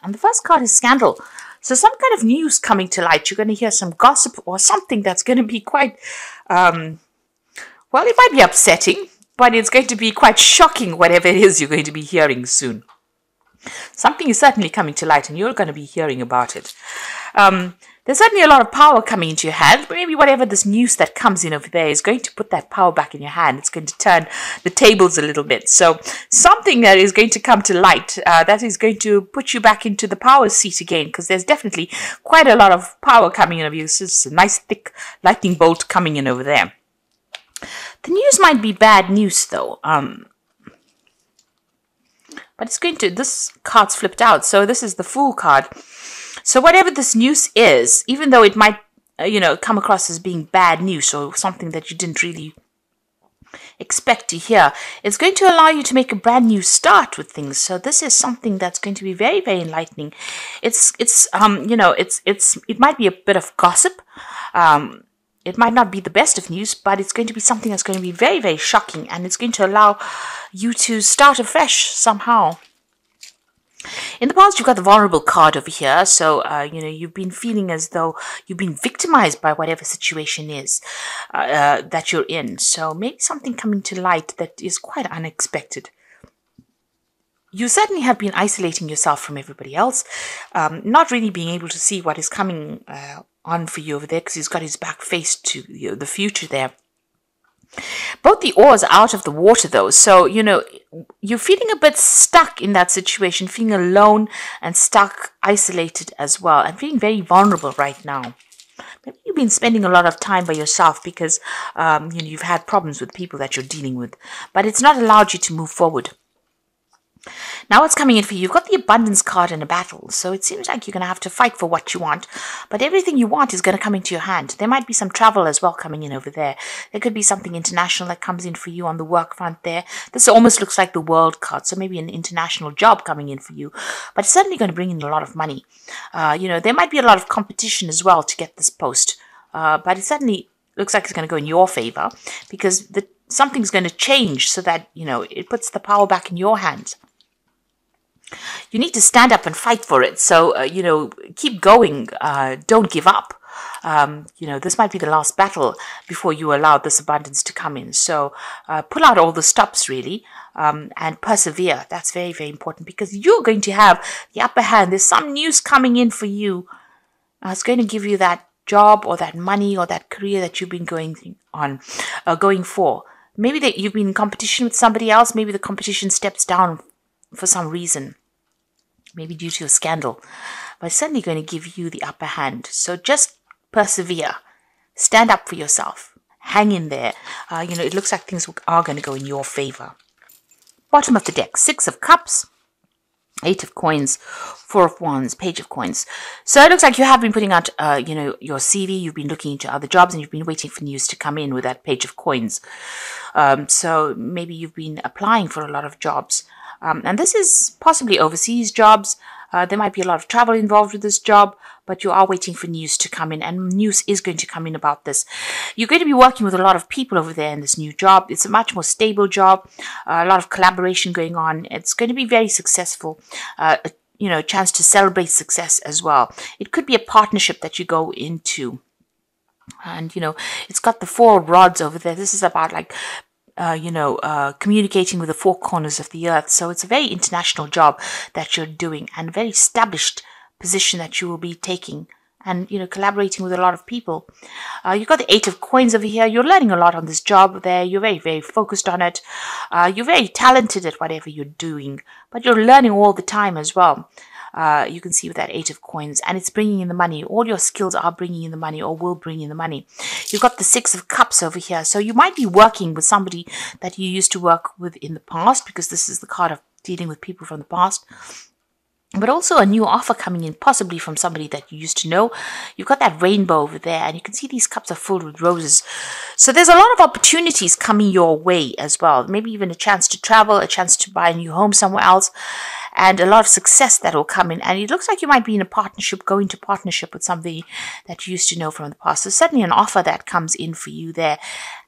And the first card is scandal. So some kind of news coming to light. You're going to hear some gossip or something that's going to be quite, well, it might be upsetting, but it's going to be quite shocking, whatever it is you're going to be hearing soon. Something is certainly coming to light and you're going to be hearing about it. There's certainly a lot of power coming into your hand. Maybe whatever this news that comes in over there is going to put that power back in your hand. It's going to turn the tables a little bit. So something that is going to come to light, that is going to put you back into the power seat again, because there's definitely quite a lot of power coming in over you. This is a nice thick lightning bolt coming in over there. The news might be bad news though. But it's going to, this card's flipped out. So this is the Fool card. So whatever this news is, even though it might, come across as being bad news or something that you didn't really expect to hear, it's going to allow you to make a brand new start with things. So this is something that's going to be very, very enlightening. It might be a bit of gossip. It might not be the best of news, but it's going to be something that's going to be very, very shocking, and it's going to allow you to start afresh somehow. In the past, you've got the vulnerable card over here. So, you've been feeling as though you've been victimized by whatever situation is that you're in. So maybe something coming to light that is quite unexpected. You certainly have been isolating yourself from everybody else, not really being able to see what is coming on for you over there, because he's got his back faced to the future there. Both the oars are out of the water though, so you're feeling a bit stuck in that situation, feeling alone and stuck, isolated as well, and feeling very vulnerable right now. Maybe you've been spending a lot of time by yourself because you've had problems with people that you're dealing with, but it's not allowed you to move forward. Now what's coming in for you? You've got the abundance card in a battle. So it seems like you're going to have to fight for what you want. But everything you want is going to come into your hand. There might be some travel as well coming in over there. There could be something international that comes in for you on the work front there. This almost looks like the world card. So maybe an international job coming in for you. But it's certainly going to bring in a lot of money. There might be a lot of competition as well to get this post. But it certainly looks like it's going to go in your favor. Because something's going to change so that, it puts the power back in your hands. You need to stand up and fight for it. So, keep going. Don't give up. This might be the last battle before you allow this abundance to come in. So, pull out all the stops, really, and persevere. That's very, very important, because you're going to have the upper hand. There's some news coming in for you. It's going to give you that job or that money or that career that you've been going for. Maybe that you've been in competition with somebody else. Maybe the competition steps down for some reason, maybe due to a scandal, but it's certainly going to give you the upper hand. So just persevere, stand up for yourself, hang in there. It looks like things are going to go in your favor. Bottom of the deck, 6 of Cups, 8 of Coins, 4 of Wands, Page of Coins. So it looks like you have been putting out, your CV, you've been looking into other jobs, and you've been waiting for news to come in with that Page of Coins. So maybe you've been applying for a lot of jobs. And this is possibly overseas jobs. There might be a lot of travel involved with this job, but you are waiting for news to come in, and news is going to come in about this. You're going to be working with a lot of people over there in this new job. It's a much more stable job, a lot of collaboration going on. It's going to be very successful. A chance to celebrate success as well. It could be a partnership that you go into. And, it's got the 4 rods over there. This is about communicating with the 4 corners of the earth. So it's a very international job that you're doing, and a very established position that you will be taking, and, collaborating with a lot of people. You've got the 8 of Coins over here. You're learning a lot on this job there. You're very, very focused on it. You're very talented at whatever you're doing, but you're learning all the time as well. You can see with that 8 of Coins, and it's bringing in the money. All your skills are bringing in the money, or will bring in the money. You've got the 6 of Cups over here. So you might be working with somebody that you used to work with in the past, because this is the card of dealing with people from the past. But also a new offer coming in, possibly from somebody that you used to know. You've got that rainbow over there, and you can see these cups are filled with roses. So there's a lot of opportunities coming your way as well. Maybe even a chance to travel, a chance to buy a new home somewhere else, and a lot of success that will come in. And it looks like you might be in a partnership, go into partnership with somebody that you used to know from the past. So certainly an offer that comes in for you there.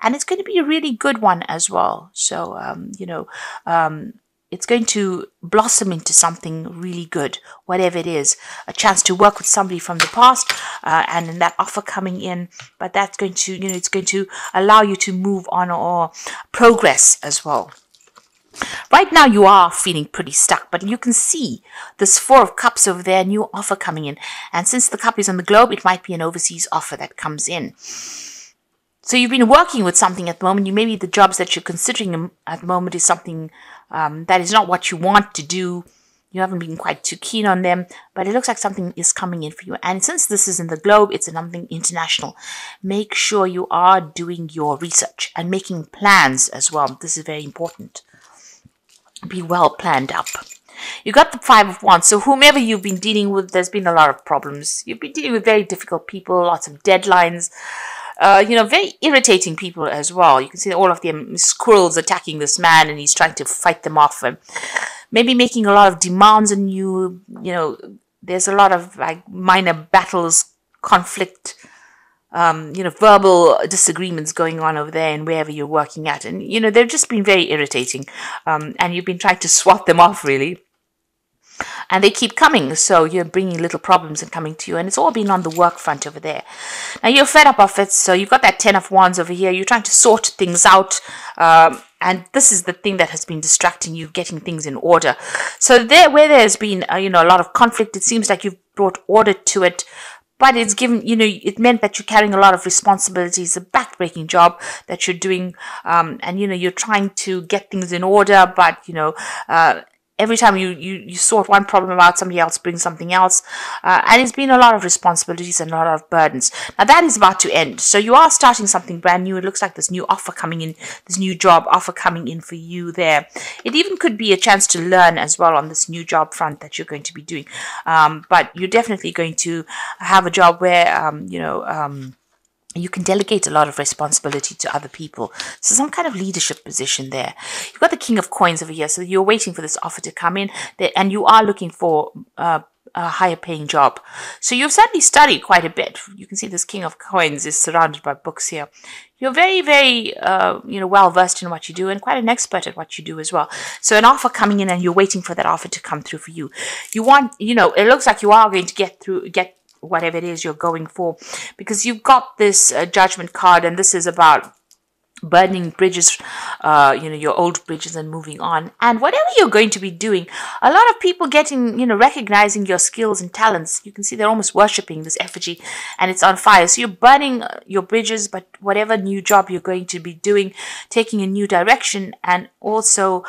And it's going to be a really good one as well. So, it's going to blossom into something really good, whatever it is. A chance to work with somebody from the past, and then that offer coming in. But that's going to, it's going to allow you to move on or progress as well. Right now you are feeling pretty stuck, but you can see this 4 of Cups over there, new offer coming in. And since the cup is on the globe, it might be an overseas offer that comes in. So you've been working with something at the moment. Maybe the jobs that you're considering at the moment is something that is not what you want to do. You haven't been quite too keen on them, but it looks like something is coming in for you. And since this is in the globe, it's something international. Make sure you are doing your research and making plans as well. This is very important. Be well planned up. You got the 5 of Wands. So whomever you've been dealing with, there's been a lot of problems. You've been dealing with very difficult people, lots of deadlines. Very irritating people as well. You can see all of them squirrels attacking this man, and he's trying to fight them off, and maybe making a lot of demands on you. There's a lot of like minor battles, conflict, verbal disagreements going on over there and wherever you're working at. And, they've just been very irritating. And you've been trying to swat them off, really. And they keep coming, so you're bringing little problems and coming to you, and it's all been on the work front over there. Now you're fed up of it, so you've got that 10 of Wands over here. You're trying to sort things out, and this is the thing that has been distracting you, getting things in order. So where there's been a lot of conflict, it seems like you've brought order to it. But it's given, it meant that you're carrying a lot of responsibilities, a backbreaking job that you're doing, and you're trying to get things in order, but every time you sort one problem out, somebody else brings something else. And it's been a lot of responsibilities and a lot of burdens. Now that is about to end. So you are starting something brand new. It looks like this new offer coming in, this new job offer coming in for you there. It even could be a chance to learn as well on this new job front that you're going to be doing. But you're definitely going to have a job where, you can delegate a lot of responsibility to other people. So some kind of leadership position there. You've got the King of Coins over here. So you're waiting for this offer to come in, and you are looking for a higher paying job. So you've certainly studied quite a bit. You can see this King of Coins is surrounded by books here. You're very, very, well versed in what you do, and quite an expert at what you do as well. So an offer coming in, and you're waiting for that offer to come through for you. You want, it looks like you are going to get whatever it is you're going for, because you've got this Judgment card, and this is about burning bridges, your old bridges, and moving on. And whatever you're going to be doing, a lot of people getting, recognizing your skills and talents. You can see they're almost worshipping this effigy, and it's on fire. So you're burning your bridges, but whatever new job you're going to be doing, taking a new direction, and also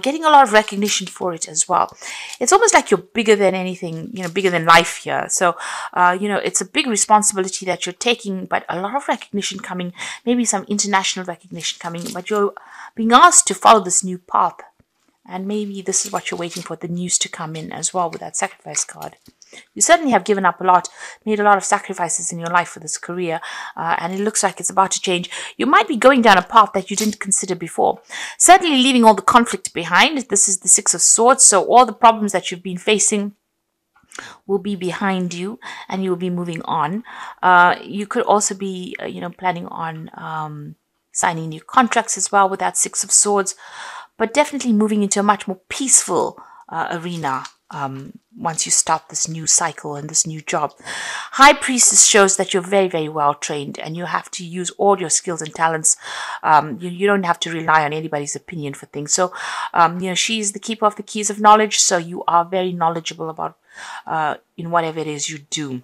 getting a lot of recognition for it as well. It's almost like you're bigger than anything, bigger than life here. So, it's a big responsibility that you're taking, but a lot of recognition coming, maybe some international recognition coming, but you're being asked to follow this new path, and maybe this is what you're waiting for, the news to come in as well with that Sacrifice card. You certainly have given up a lot, made a lot of sacrifices in your life for this career, and it looks like it's about to change. You might be going down a path that you didn't consider before, certainly leaving all the conflict behind. This is the 6 of Swords, so all the problems that you've been facing will be behind you, and you will be moving on. You could also be planning on signing new contracts as well with that 6 of Swords, but definitely moving into a much more peaceful arena once you start this new cycle and this new job. High Priestess shows that you're very, very well trained, and you have to use all your skills and talents. You don't have to rely on anybody's opinion for things. So, she's the keeper of the keys of knowledge, so you are very knowledgeable about in whatever it is you do.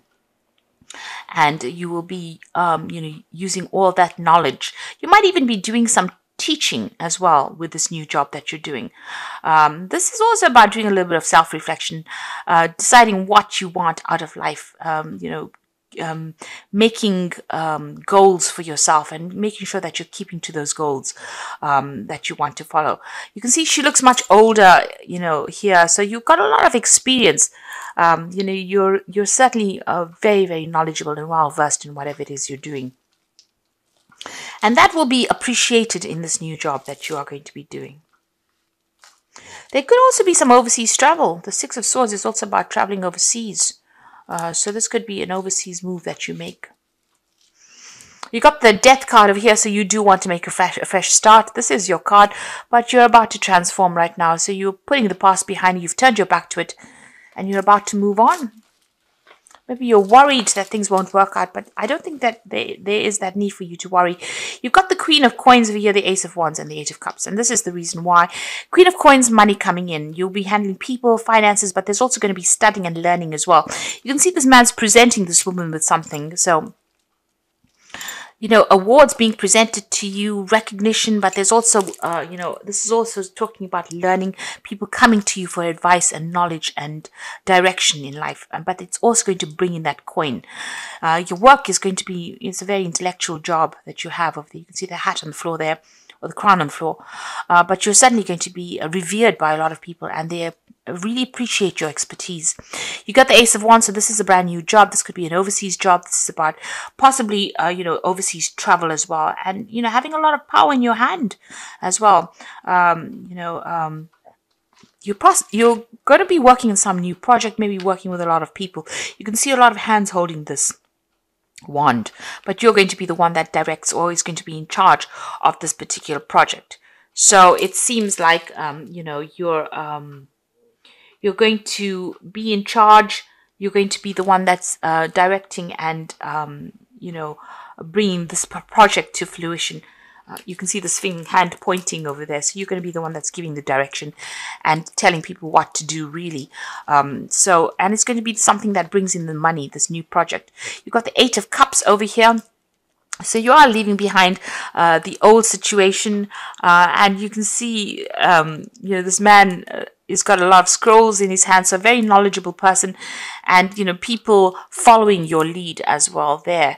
And you will be, using all that knowledge. You might even be doing some teaching as well with this new job that you're doing. This is also about doing a little bit of self-reflection, deciding what you want out of life, making goals for yourself, and making sure that you're keeping to those goals that you want to follow. You can see she looks much older, here. So you've got a lot of experience. You're certainly very, very knowledgeable and well versed in whatever it is you're doing. And that will be appreciated in this new job that you are going to be doing. There could also be some overseas travel. The 6 of Swords is also about traveling overseas. So this could be an overseas move that you make. You got the death card over here, so you do want to make a fresh start. This is your card, but you're about to transform right now. So you're putting the past behind you. You've turned your back to it, and you're about to move on. Maybe you're worried that things won't work out, but I don't think that there is that need for you to worry. You've got the Queen of Coins over here, the Ace of Wands, and the Eight of Cups. And this is the reason why. Queen of Coins, money coming in. You'll be handling people, finances, but there's also going to be studying and learning as well. You can see this man's presenting this woman with something. So, you know, awards being presented to you, recognition, but there's also, you know, this is also talking about learning, people coming to you for advice and knowledge and direction in life. But it's also going to bring in that coin. Your work is going to be, it's a very intellectual job that you have over there. You can see the hat on the floor there, or the crown on the floor. But you're suddenly going to be revered by a lot of people, and they really appreciate your expertise. You got the Ace of Wands, so this is a brand new job. This could be an overseas job. This is about possibly, you know, overseas travel as well. And, you know, having a lot of power in your hand as well. You know, you're going to be working on some new project, maybe working with a lot of people. You can see a lot of hands holding this wand, but you're going to be the one that directs, or is going to be in charge of this particular project. So it seems like, you know, you're going to be in charge. You're going to be the one that's directing and, you know, bringing this project to fruition. You can see this hand pointing over there. So you're going to be the one that's giving the direction and telling people what to do, really. And it's going to be something that brings in the money, this new project. You've got the Eight of Cups over here. So you are leaving behind the old situation. And you can see, you know, this man he's got a lot of scrolls in his hand, so a very knowledgeable person, and, you know, people following your lead as well there.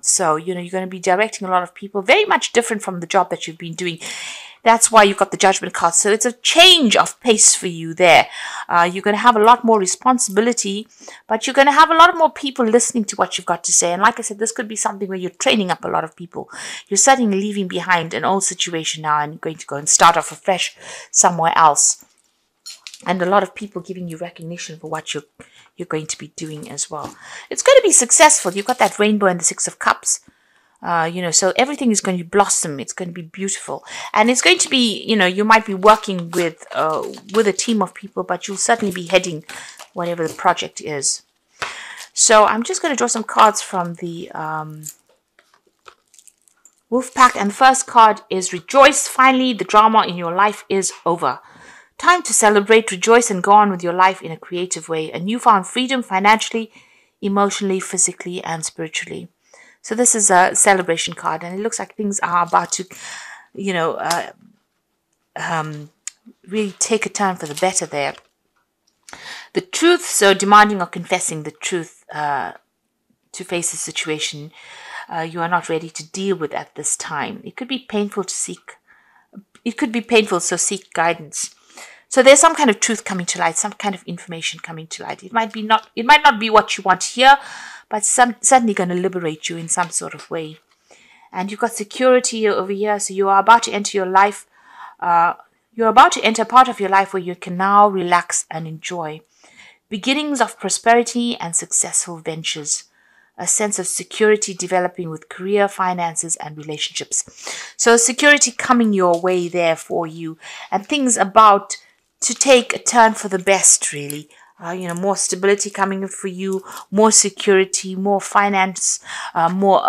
So, you know, you're going to be directing a lot of people, very much different from the job that you've been doing. That's why you've got the Judgment card. So it's a change of pace for you there. You're going to have a lot more responsibility, but you're going to have a lot more people listening to what you've got to say. And like I said, this could be something where you're training up a lot of people. You're suddenly leaving behind an old situation now and going to go and start off afresh somewhere else. And a lot of people giving you recognition for what you're going to be doing as well. It's going to be successful. You've got that rainbow and the Six of Cups. You know, so everything is going to blossom. It's going to be beautiful. And it's going to be, you know, you might be working with a team of people, but you'll certainly be heading whatever the project is. So I'm just going to draw some cards from the Wolf Pack. And the first card is Rejoice. Finally, the drama in your life is over. Time to celebrate, rejoice, and go on with your life in a creative way. A newfound freedom financially, emotionally, physically, and spiritually. So this is a celebration card, and it looks like things are about to, you know, really take a turn for the better there. The truth, so demanding or confessing the truth to face a situation you are not ready to deal with at this time. It could be painful to seek. It could be painful, so seek guidance. So there's some kind of truth coming to light, some kind of information coming to light. It might not be what you want to hear, but certainly going to liberate you in some sort of way. And you've got security over here, so you are about to enter your life. You're about to enter a part of your life where you can now relax and enjoy. Beginnings of prosperity and successful ventures. A sense of security developing with career, finances, and relationships. So security coming your way there for you, and things about to take a turn for the best, really. You know, more stability coming for you, more security, more finance, more,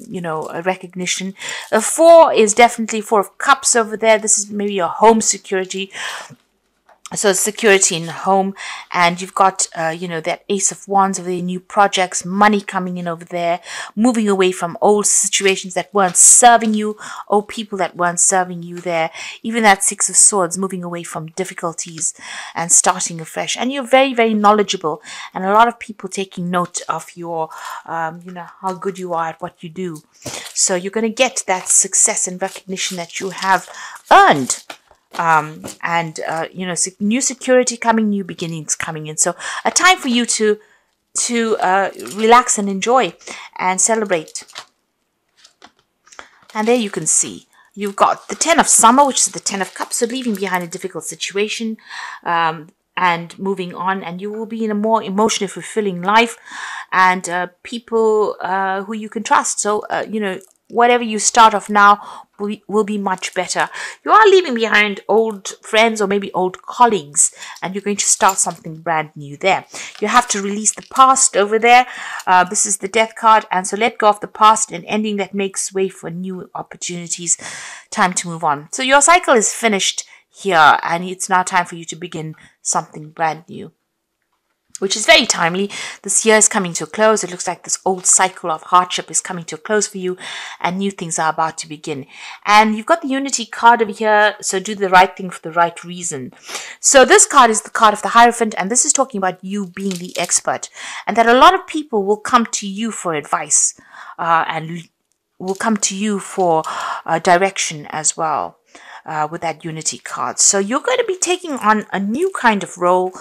you know, recognition. 4 is definitely 4 of Cups over there. This is maybe your home security. So security in the home, and you've got, you know, that Ace of Wands over there, new projects, money coming in over there, moving away from old situations that weren't serving you, old people that weren't serving you there. Even that Six of Swords, moving away from difficulties and starting afresh. And you're very, very knowledgeable, and a lot of people taking note of your, you know, how good you are at what you do. So you're going to get that success and recognition that you have earned. You know, new security coming, new beginnings coming in. So a time for you to relax and enjoy and celebrate. And there you can see you've got the 10 of Summer, which is the 10 of Cups, so leaving behind a difficult situation. and moving on, and you will be in a more emotionally fulfilling life, and people who you can trust. So whatever you start off now will be much better. You are leaving behind old friends or maybe old colleagues, and you're going to start something brand new there. You have to release the past over there. This is the Death card, and so let go of the past and ending that makes way for new opportunities. Time to move on. So your cycle is finished here, and it's now time for you to begin something brand new, which is very timely. This year is coming to a close. It looks like this old cycle of hardship is coming to a close for you, and new things are about to begin. And you've got the Unity card over here, so do the right thing for the right reason. So this card is the card of the Hierophant, and this is talking about you being the expert, and that a lot of people will come to you for advice and will come to you for direction as well. With that Unity card. So you're going to be taking on a new kind of role.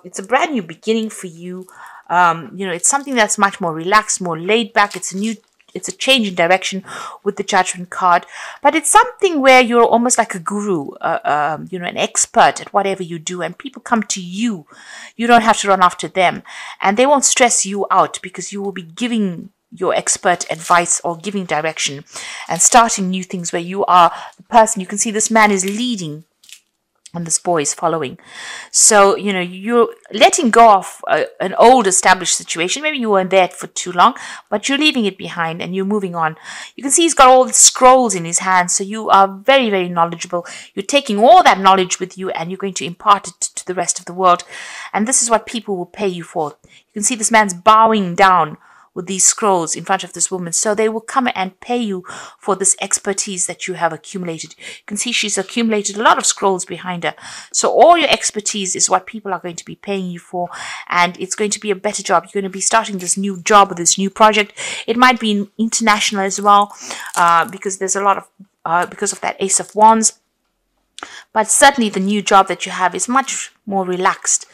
It's a brand new beginning for you. It's something that's much more relaxed, more laid back. It's a change in direction with the Judgment card, but it's something where you're almost like a guru, an expert at whatever you do, and people come to you. You don't have to run after them, and they won't stress you out because you will be giving your expert advice or giving direction and starting new things where you are the person. You can see this man is leading and this boy is following. So, you're letting go of an old established situation. Maybe you weren't there for too long, but you're leaving it behind and you're moving on. You can see he's got all the scrolls in his hands. So you are very, very knowledgeable. You're taking all that knowledge with you and you're going to impart it to the rest of the world. And this is what people will pay you for. You can see this man's bowing down with these scrolls in front of this woman. So they will come and pay you for this expertise that you have accumulated. You can see she's accumulated a lot of scrolls behind her. So all your expertise is what people are going to be paying you for. And it's going to be a better job. You're going to be starting this new job or this new project. It might be international as well, because there's a lot of, because of that Ace of Wands. But certainly the new job that you have is much more relaxed.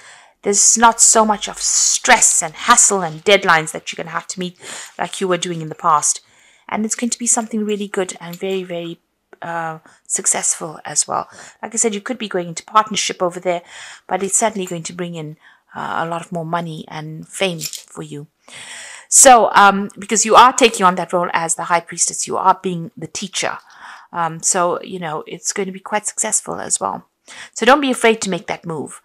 There's not so much of stress and hassle and deadlines that you're going to have to meet like you were doing in the past. And it's going to be something really good and very, very successful as well. Like I said, you could be going into partnership over there, but it's certainly going to bring in a lot of more money and fame for you. So, because you are taking on that role as the High Priestess, you are being the teacher. So, it's going to be quite successful as well. So don't be afraid to make that move.